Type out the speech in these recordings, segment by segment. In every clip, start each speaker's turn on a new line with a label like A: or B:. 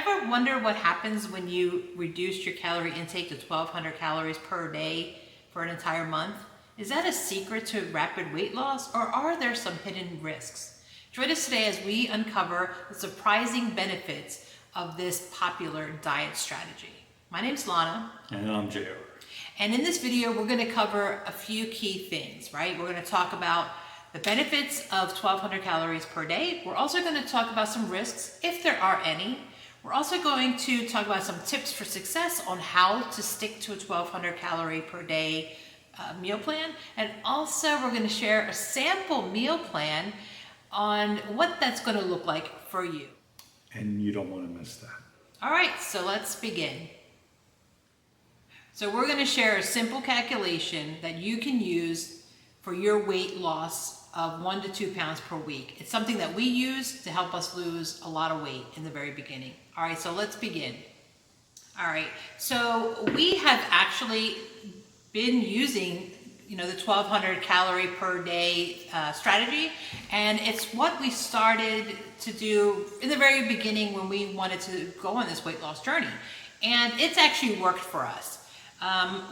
A: Ever wonder what happens when you reduce your calorie intake to 1,200 calories per day for an entire month? Is that a secret to rapid weight loss, or are there some hidden risks? Join us today as we uncover the surprising benefits of this popular diet strategy. My name's Lana.
B: And I'm JR.
A: And in this video, we're going to cover a few key things, right? We're going to talk about the benefits of 1,200 calories per day. We're also going to talk about some risks, if there are any. We're also going to talk about some tips for success on how to stick to a 1,200 calorie per day meal plan. And also we're going to share a sample meal plan on what that's going to look like for you.
B: And you don't want to miss that.
A: All right, so let's begin. So we're going to share a simple calculation that you can use for your weight loss of 1 to 2 pounds per week. It's something that we use to help us lose a lot of weight in the very beginning. All right, so let's begin. All right, so we have actually been using, the 1,200 calorie per day strategy, and it's what we started to do in the very beginning when we wanted to go on this weight loss journey, and it's actually worked for us.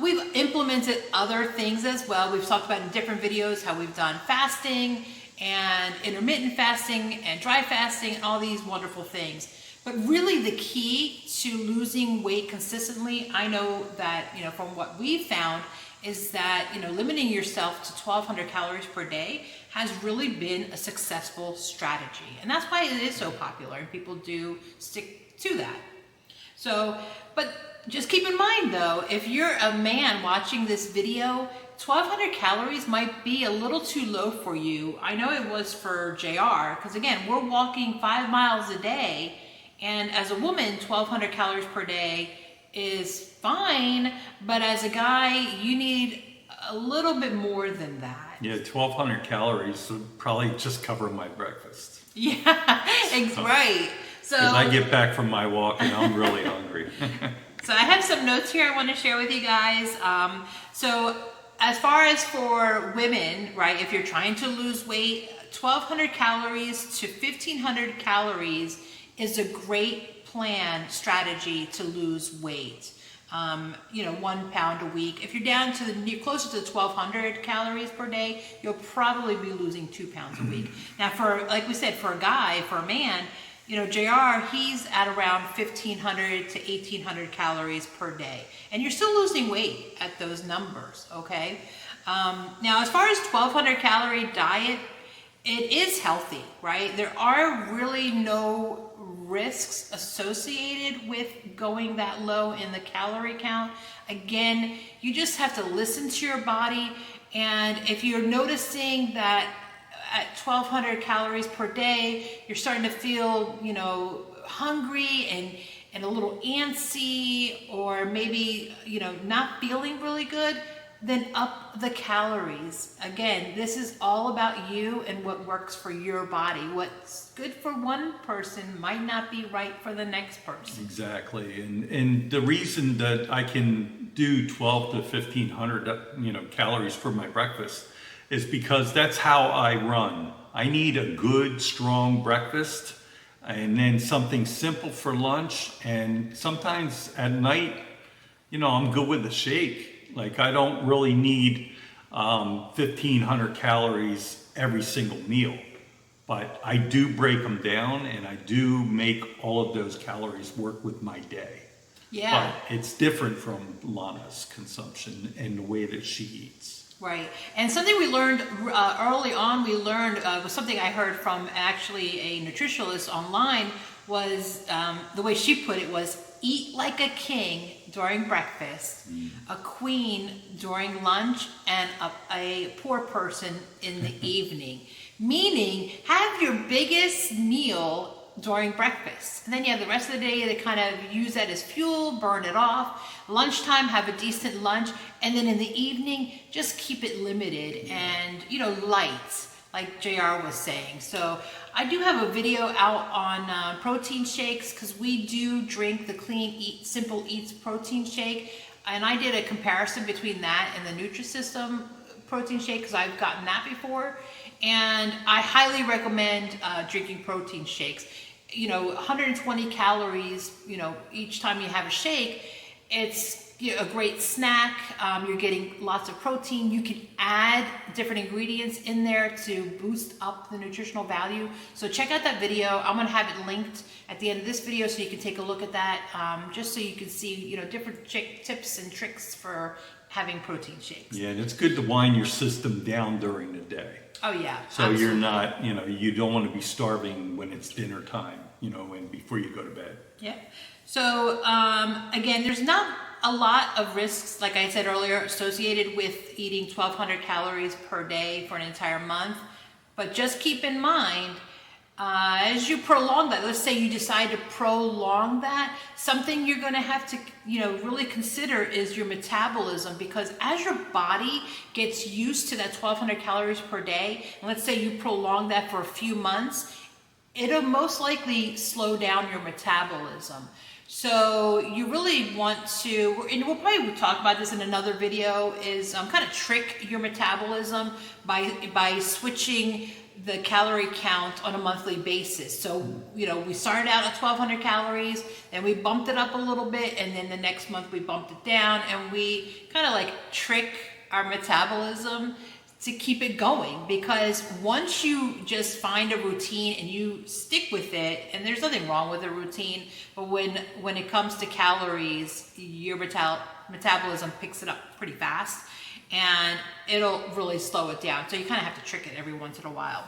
A: We've implemented other things as well. We've talked about in different videos how we've done fasting and intermittent fasting and dry fasting and all these wonderful things. But really the key to losing weight consistently, I know that, from what we've found, is that, limiting yourself to 1,200 calories per day has really been a successful strategy. And that's why it is so popular and people do stick to that. So, but just keep in mind though, if you're a man watching this video, 1,200 calories might be a little too low for you. I know it was for JR, because again, we're walking 5 miles a day, and as a woman, 1,200 calories per day is fine, but as a guy, you need a little bit more than that.
B: Yeah, 1,200 calories would probably just cover my breakfast.
A: Yeah, right. So
B: because I get back from my walk and I'm really hungry.
A: So I have some notes here I want to share with you guys. So as far as for women, right, if you're trying to lose weight, 1,200 calories to 1,500 calories is a great plan strategy to lose weight. 1 pound a week. If you're down to closer to 1,200 calories per day, you'll probably be losing 2 pounds a week. Now, like we said, for a guy, for a man, JR, he's at around 1,500 to 1,800 calories per day. And you're still losing weight at those numbers, okay? Now, as far as 1,200 calorie diet, it is healthy, right? There are really no risks associated with going that low in the calorie count. Again, you just have to listen to your body. And if you're noticing that at 1,200 calories per day, you're starting to feel, hungry and a little antsy, or maybe, not feeling really good, then up the calories. Again, this is all about you and what works for your body. What's good for one person might not be right for the next person.
B: Exactly. And the reason that I can do 12 to 1,500, calories for my breakfast is because that's how I run. I need a good, strong breakfast and then something simple for lunch. And sometimes at night, I'm good with a shake. Like, I don't really need 1,500 calories every single meal. But I do break them down, and I do make all of those calories work with my day.
A: Yeah.
B: But it's different from Lana's consumption and the way that she eats.
A: Right. And something we learned early on, was something I heard from actually a nutritionist online, was the way she put it was, eat like a king during breakfast, a queen during lunch, and a poor person in the evening. Meaning, have your biggest meal during breakfast. And then you have the rest of the day to kind of use that as fuel, burn it off. Lunchtime, have a decent lunch. And then in the evening, just keep it limited and, light, like JR was saying. So I do have a video out on protein shakes, because we do drink the Clean Eat Simple Eats protein shake. And I did a comparison between that and the Nutrisystem protein shake, because I've gotten that before. And I highly recommend drinking protein shakes. 120 calories, each time you have a shake. It's a great snack. You're getting lots of protein. You can add different ingredients in there to boost up the nutritional value. So check out that video. I'm gonna have it linked at the end of this video so you can take a look at that, just so you can see, different tips and tricks for having protein shakes.
B: Yeah, and it's good to wind your system down during the day.
A: Oh yeah.
B: So
A: absolutely.
B: you're not, you don't want to be starving when it's dinner time, and before you go to bed.
A: Yeah. So again, there's not a lot of risks, like I said earlier, associated with eating 1,200 calories per day for an entire month. But just keep in mind, as you prolong that, let's say you decide to prolong that, something you're going to have to, really consider is your metabolism, because as your body gets used to that 1,200 calories per day, and let's say you prolong that for a few months, it'll most likely slow down your metabolism. So you really want to, and we'll probably talk about this in another video, is kind of trick your metabolism by switching the calorie count on a monthly basis. So, we started out at 1,200 calories, then we bumped it up a little bit, and then the next month we bumped it down, and we kind of like trick our metabolism to keep it going, because once you just find a routine and you stick with it, and there's nothing wrong with a routine, but when it comes to calories, your metabolism picks it up pretty fast, and it'll really slow it down. So you kind of have to trick it every once in a while.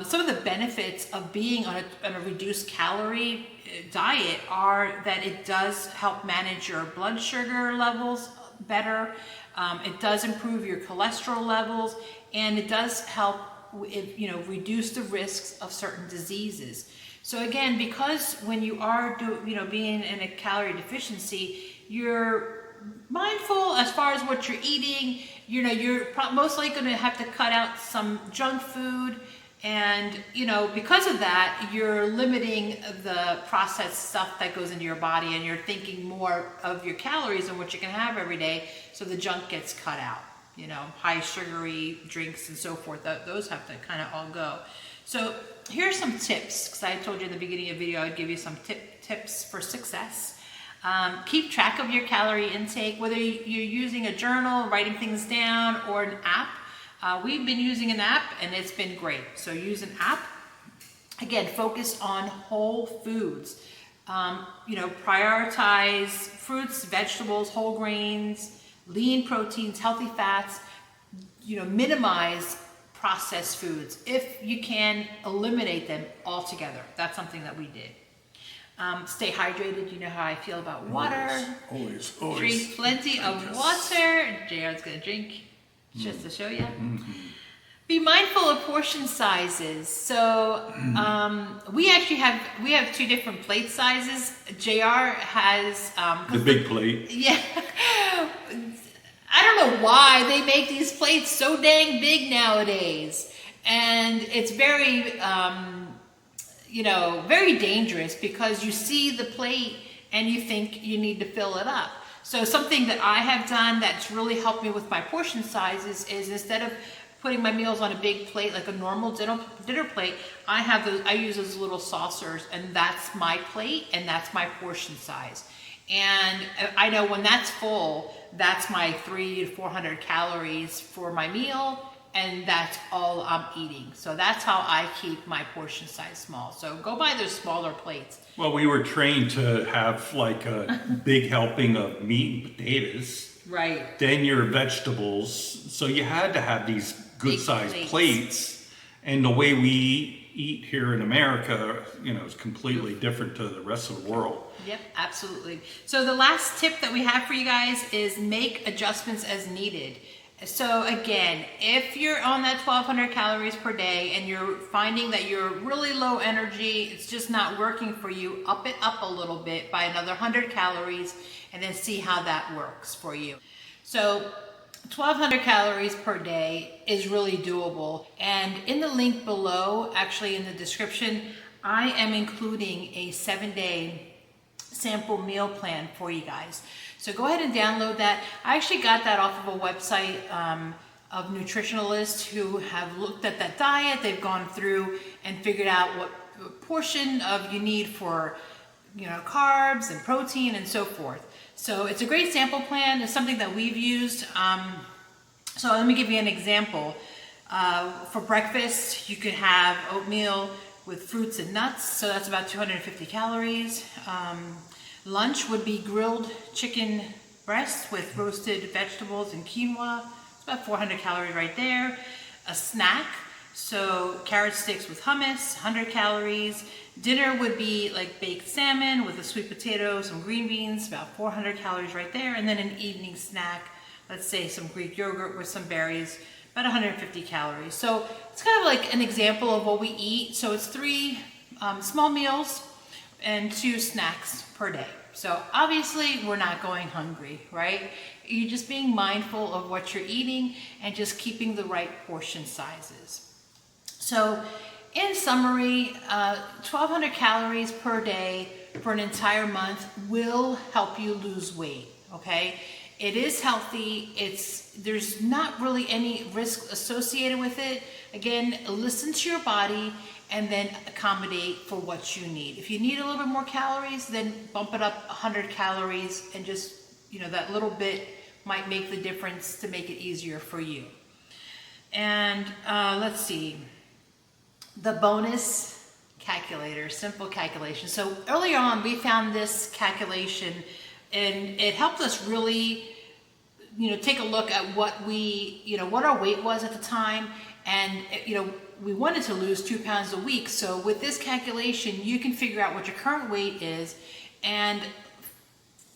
A: Some of the benefits of being on a reduced calorie diet are that it does help manage your blood sugar levels better. It does improve your cholesterol levels, and it does help, reduce the risks of certain diseases. So again, because when you are being in a calorie deficiency, you're mindful as far as what you're eating. You're most likely going to have to cut out some junk food. And, because of that, you're limiting the processed stuff that goes into your body, and you're thinking more of your calories and what you can have every day. So the junk gets cut out, high sugary drinks and so forth. Those have to kind of all go. So here are some tips, because I told you in the beginning of the video I'd give you some tips for success. Keep track of your calorie intake, whether you're using a journal, writing things down, or an app. We've been using an app, and it's been great. So use an app. Again, focus on whole foods. Prioritize fruits, vegetables, whole grains, lean proteins, healthy fats. Minimize processed foods. If you can, eliminate them altogether. That's something that we did. Stay hydrated. You know how I feel about water.
B: Always.
A: Drink plenty of water. JR's gonna drink just to show you.
B: Mm-hmm.
A: Be mindful of portion sizes. So we have two different plate sizes. JR has
B: the big plate.
A: Yeah. I don't know why they make these plates so dang big nowadays, and it's very very dangerous, because you see the plate and you think you need to fill it up. So something that I have done that's really helped me with my portion sizes is, instead of putting my meals on a big plate like a normal dinner plate, I use those little saucers, and that's my plate and that's my portion size. And I know when that's full, that's my 300 to 400 calories for my meal, and that's all I'm eating. So that's how I keep my portion size small. So go buy those smaller plates.
B: Well, we were trained to have like a big helping of meat and potatoes.
A: Right.
B: Then your vegetables. So you had to have these good sized plates. And the way we eat here in America, is completely different to the rest of the world.
A: Yep, absolutely. So the last tip that we have for you guys is make adjustments as needed. So again, if you're on that 1,200 calories per day and you're finding that you're really low energy, it's just not working for you, up it up a little bit by another 100 calories, and then see how that works for you. So 1,200 calories per day is really doable. And in the link below, actually in the description, I am including a 7-day sample meal plan for you guys. So go ahead and download that. I actually got that off of a website of nutritionalists who have looked at that diet. They've gone through and figured out what portion of you need for, carbs and protein and so forth. So it's a great sample plan. It's something that we've used. So let me give you an example. For breakfast, you could have oatmeal with fruits and nuts, so that's about 250 calories. Lunch would be grilled chicken breast with roasted vegetables and quinoa. It's about 400 calories right there. A snack, so carrot sticks with hummus, 100 calories. Dinner would be like baked salmon with a sweet potato, some green beans, about 400 calories right there. And then an evening snack, let's say some Greek yogurt with some berries, about 150 calories. So it's kind of like an example of what we eat. So it's 3 small meals and 2 snacks per day. So obviously we're not going hungry, right? You're just being mindful of what you're eating and just keeping the right portion sizes. So in summary, 1,200 calories per day for an entire month will help you lose weight, okay? It is healthy. There's not really any risk associated with it. Again, listen to your body and then accommodate for what you need. If you need a little bit more calories, then bump it up 100 calories and just, that little bit might make the difference to make it easier for you. And let's see, the bonus calculator, simple calculation. So earlier on, we found this calculation and it helped us really, take a look at what what our weight was at the time. And, we wanted to lose 2 pounds a week. So with this calculation, you can figure out what your current weight is and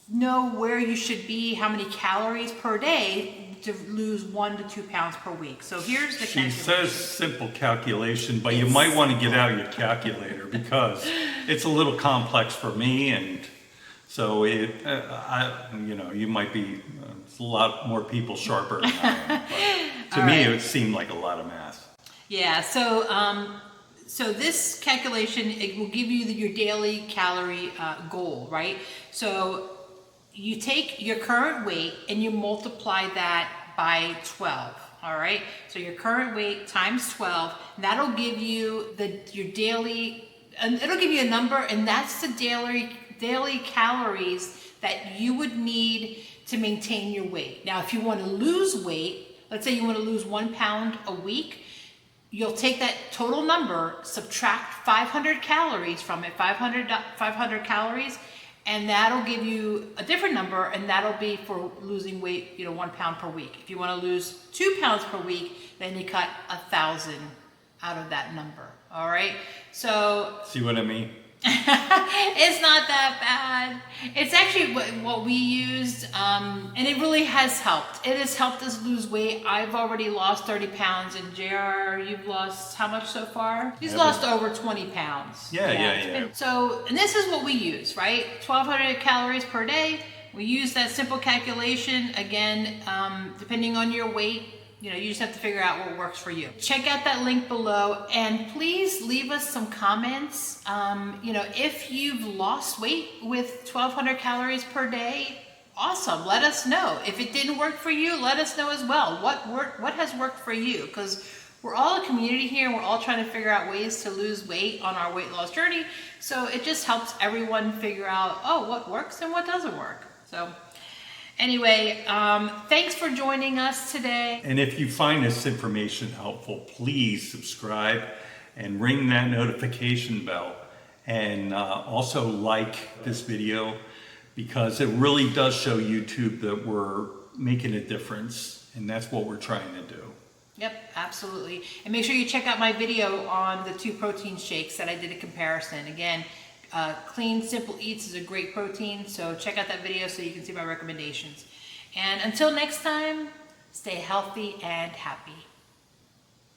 A: know where you should be, how many calories per day to lose 1 to 2 pounds per week. So here's the calculation.
B: She says simple calculation, but you might want to get out your calculator because it's a little complex for me, and so you might be a lot more people sharper than I am. But to me, it seemed like a lot of math.
A: Yeah. So this calculation, it will give you your daily calorie goal, right? So you take your current weight and you multiply that by 12. All right. So your current weight times 12. That'll give you your daily, and it'll give you a number, and that's the daily calories that you would need to maintain your weight. Now, if you want to lose weight, let's say you want to lose 1 pound a week, you'll take that total number, subtract 500 calories from it, 500 calories, and that'll give you a different number, and that'll be for losing weight, 1 pound per week. If you want to lose 2 pounds per week, then you cut 1,000 out of that number. All right. So
B: see what I mean?
A: It's not that bad. It's actually what we used, and it really has helped. It has helped us lose weight. I've already lost 30 pounds, and JR, you've lost how much so far? He's lost over 20 pounds.
B: Yeah.
A: So, and this is what we use, right? 1,200 calories per day. We use that simple calculation. Again, depending on your weight, you just have to figure out what works for you. Check out that link below, and please leave us some comments. If you've lost weight with 1,200 calories per day, awesome. Let us know. If it didn't work for you, let us know as well. What has worked for you? Because we're all a community here, and we're all trying to figure out ways to lose weight on our weight loss journey. So it just helps everyone figure out, what works and what doesn't work. So anyway, thanks for joining us today.
B: And if you find this information helpful, please subscribe and ring that notification bell. And also like this video, because it really does show YouTube that we're making a difference. And that's what we're trying to do.
A: Yep, absolutely. And make sure you check out my video on the 2 protein shakes that I did a comparison. Again, Clean Simple Eats is a great protein, so check out that video so you can see my recommendations. And until next time, stay healthy and happy.